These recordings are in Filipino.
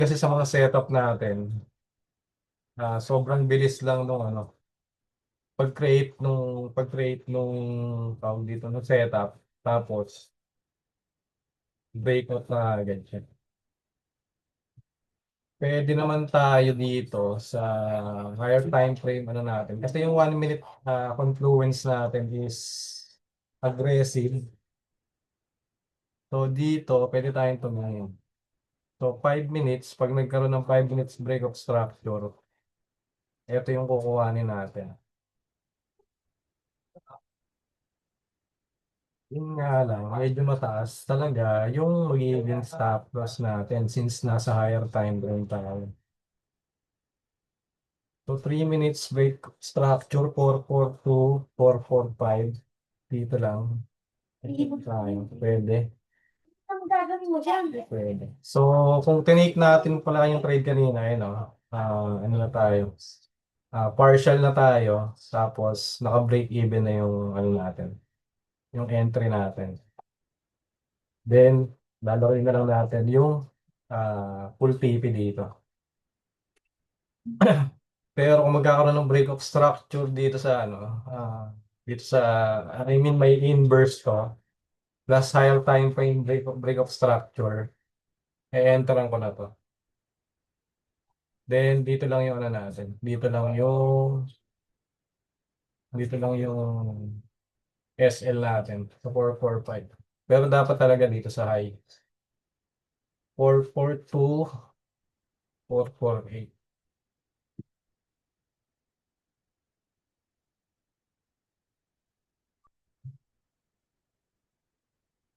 Kasi sa mga setup natin, sobrang bilis lang nung pag-create nung tawag dito ng setup, tapos breakout na agad siya. Pwede naman tayo dito sa higher time frame natin. Kasi yung 1 minute confluence natin is aggressive. So dito, pwede tayong tumingin. So 5 minutes, pag nagkaroon ng 5 minutes break of structure, ito yung kukuhanin natin. Yun nga lang, medyo mataas talaga yung magiging stop loss natin since nasa higher time frame tayo. So 3 minutes break structure, 442, 445. Dito lang. Tayo. Pwede. Ang gagawin mo dyan? Pwede. So kung tinake natin pala yung trade kanina, ano na tayo? Partial na tayo. Tapos naka-break even na yung ano natin, yung entry natin. Then, lalaki na lang natin yung full TP dito. Pero kung magkakaroon ng break of structure dito sa dito sa, I mean, may inverse ko, plus higher time frame break of structure, e-enteran ko na to. Then, dito lang yung ano natin. Dito lang yung SL natin sa 445. Pero dapat talaga dito sa high. 442, 448.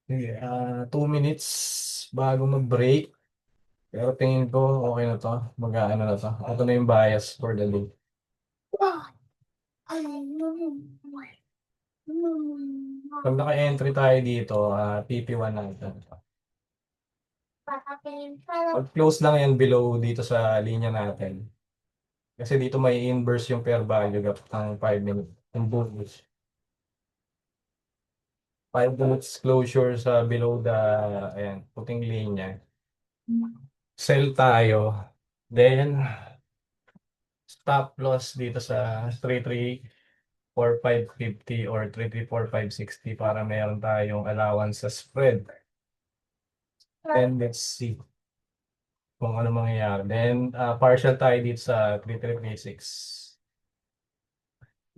Sige, 2 minutes bago mag-break. Pero tingin ko okay na to. Mag-aano na to. Ito na yung bias for the day. Pag naka-entry tayo dito, PP1 natin. Pag close lang yan below dito sa linya natin. Kasi dito may inverse yung fair value gap ng 5 minutes. Yung bullish. 5 minutes closure sa below the ayan, puting linya. Sell tayo. Then, stop loss dito sa 334550 or 334560 para meron tayong allowance sa spread. Then, let's see kung ano mangyayari. Then, partial tayo dito sa 3336.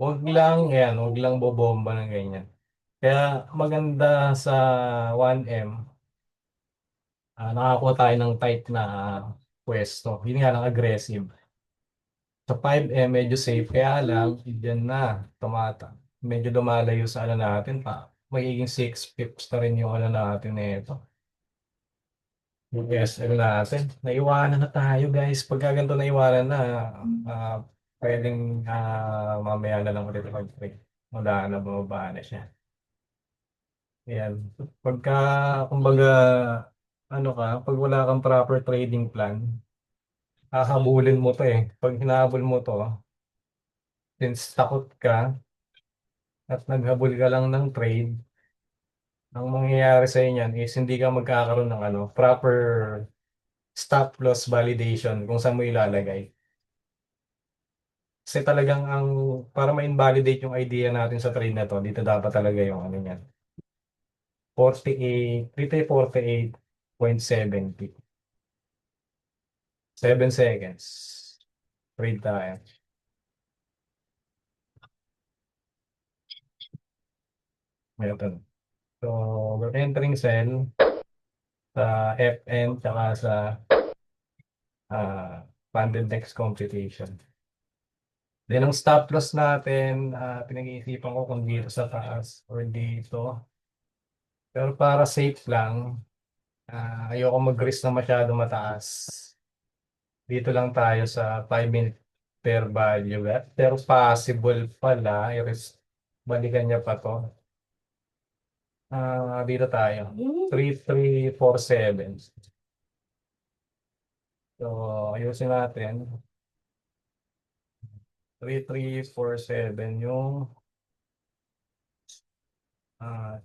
Huwag lang bobomba ng ganyan. Kaya maganda sa 1M, nakakuha tayo ng tight na pwesto. Yun nga lang aggressive. Sa 5M, medyo safe. Kaya lang, dyan na, tumata. Medyo lumalayo sa ano natin pa. Magiging 6 pips na rin yung ano natin nito. Yung SL natin. Naiwanan na tayo guys. Pagka ganito naiwanan na, ah, pwedeng mamaya na lang ulit mag-trade. Wala na, bumaba na siya. Ayan. Pagka, kumbaga, pag wala kang proper trading plan, hahabulin mo to eh. Pag hinahabol mo to, since takot ka at naghabol ka lang ng trade, ang mangyayari sa inyan is hindi ka magkakaroon ng proper stop loss validation kung saan mo ilalagay. Kasi talagang para ma-invalidate yung idea natin sa trade na to, dito dapat talaga yung ano yan. 48, 348.70. 7 seconds. Trade tayo. Ito. So, we're entering sell sa FN tsaka sa funded next computation. Then, ang stop loss natin, pinag-iisipan ko kung dito sa taas or dito. Pero para safe lang, ayoko mag-risk na masyado mataas. Dito lang tayo sa 5 minute fair value. Pero possible pala, i-risk, balikan niya pa to. Dito tayo. 3347. So, ayusin natin. 3347 yung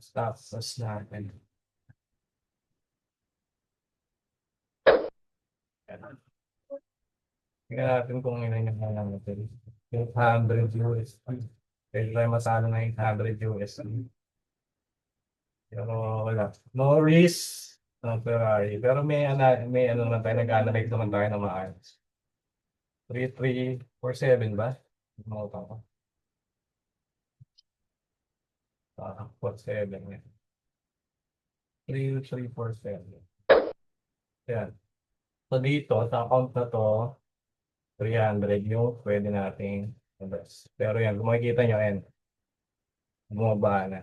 stop loss natin. Yan. Tingnan natin kung ilan yung kailangan natin. 800 USD. Pwede tayo masalo ng 800 USD. Pero wala. No risk, no Ferrari. Pero may ano naman tayo, nag-analyze naman tayo ng maayos. 3347 ba? Nakalimutan ko. 47 yan. 3347. Yan. So dito, sa account na to, 300 yung pwede nating invest. Pero yan, kung makikita nyo, yan, bumaba na.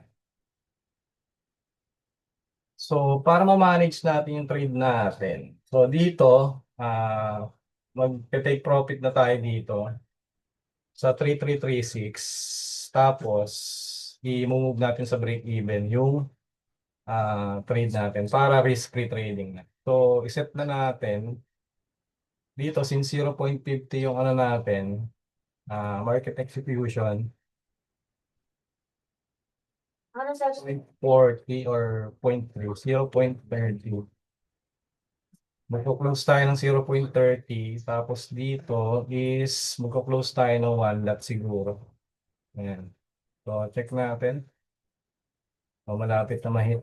So, para ma-manage natin yung trade natin. So, dito, mag-take profit na tayo dito sa 3336. Tapos, i-move natin sa break-even yung trade natin para risk-free trading na. So, iset na natin dito since 0.50 yung ano natin, market execution, Ano sa 0.40 or 0.3, 0.30. Magko-close tayo ng 0.30. Tapos dito is magko-close tayo ng 1 lot siguro. Ayan. So, check natin. So, malapit na ma-hit.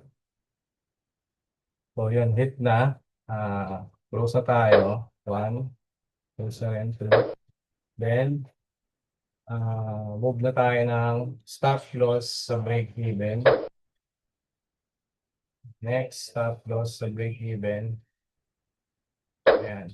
So, yun, hit na. Close na tayo. 1, close na rin. 2. Then, move na tayo ng stop loss sa break-even. Next, stop loss sa break-even. Ayan.